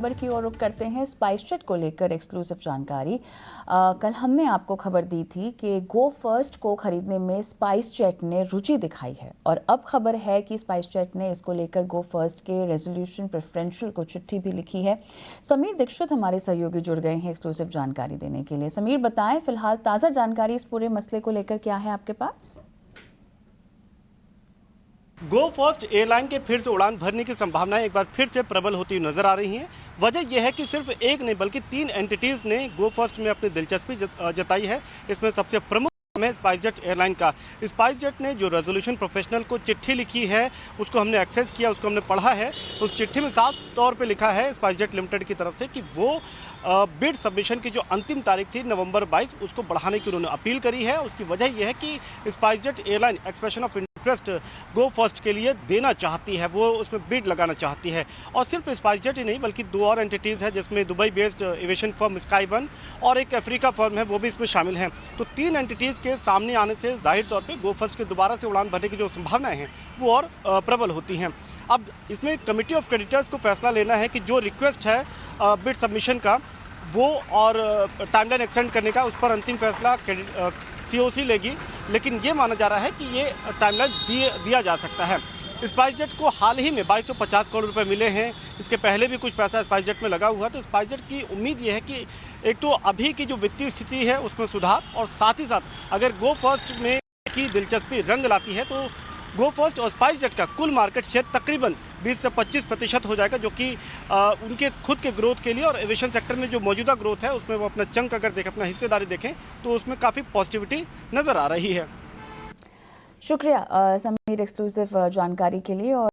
खबर की ओर रुख करते हैं। स्पाइस जेट को लेकर एक्सक्लूसिव जानकारी। कल हमने आपको खबर दी थी कि गो फर्स्ट को खरीदने में स्पाइस जेट ने रुचि दिखाई है और अब खबर है कि स्पाइस जेट ने इसको लेकर गो फर्स्ट के रेजोल्यूशन प्रेफरेंशियल को चिट्ठी भी लिखी है। समीर दीक्षित हमारे सहयोगी जुड़ गए हैं एक्सक्लूसिव जानकारी देने के लिए। समीर, बताएं फिलहाल ताज़ा जानकारी इस पूरे मसले को लेकर क्या है आपके पास? गो फर्स्ट एयरलाइन के फिर से उड़ान भरने की संभावनाएं एक बार फिर से प्रबल होती हुई नजर आ रही हैं। वजह यह है कि सिर्फ एक नहीं बल्कि 3 एंटिटीज ने गो फर्स्ट में अपनी दिलचस्पी जताई है। इसमें सबसे प्रमुख है स्पाइस जेट एयरलाइन का। स्पाइस जेट ने जो रेजोल्यूशन प्रोफेशनल को चिट्ठी लिखी है उसको हमने एक्सेस किया, उसको हमने पढ़ा है। उस चिट्ठी में साफ तौर पे लिखा है स्पाइस जेट लिमिटेड की तरफ से कि वो बिड सबमिशन की जो अंतिम तारीख थी नवंबर 22, उसको बढ़ाने की उन्होंने अपील करी है। उसकी वजह यह है कि spice jet airline expression of interest go first के लिए देना चाहती है, वो उसमें बिड लगाना चाहती है। और सिर्फ स्पाइस जेट ही नहीं बल्कि 2 और एंटिटीज़ है जिसमें Dubai based aviation firm sky one और एक अफ्रीका फर्म है, वो भी इसमें शामिल हैं। तो 3 एंटिटीज़ के सामने आने से जाहिर तौर पे गो फर्स्ट के दोबारा से उड़ान भरने की जो संभावनाएं हैं वो और प्रबल होती हैं। अब इसमें कमिटी ऑफ क्रेडिटर्स को फैसला लेना है कि जो रिक्वेस्ट है बिड सबमिशन का वो और टाइमलाइन एक्सटेंड करने का, उस पर अंतिम फैसला सीओसी लेगी। लेकिन ये माना जा रहा है कि ये टाइमलाइन दिया जा सकता है। स्पाइस जेट को हाल ही में 2250 करोड़ रुपए मिले हैं। इसके पहले भी कुछ पैसा स्पाइस जेट में लगा हुआ है। तो स्पाइस जेट की उम्मीद ये है कि एक तो अभी की जो वित्तीय स्थिति है उसमें सुधार, और साथ ही साथ अगर गो फर्स्ट में की दिलचस्पी रंग लाती है तो गो फर्स्ट और स्पाइस जेट का कुल मार्केट शेयर तकरीबन 20 से 25% हो जाएगा, जो कि उनके खुद के ग्रोथ के लिए और एविएशन सेक्टर में जो मौजूदा ग्रोथ है उसमें वो अपना चंक अगर देखें, अपना हिस्सेदारी देखें तो उसमें काफ़ी पॉजिटिविटी नज़र आ रही है। शुक्रिया समीर एक्सक्लूसिव जानकारी के लिए। और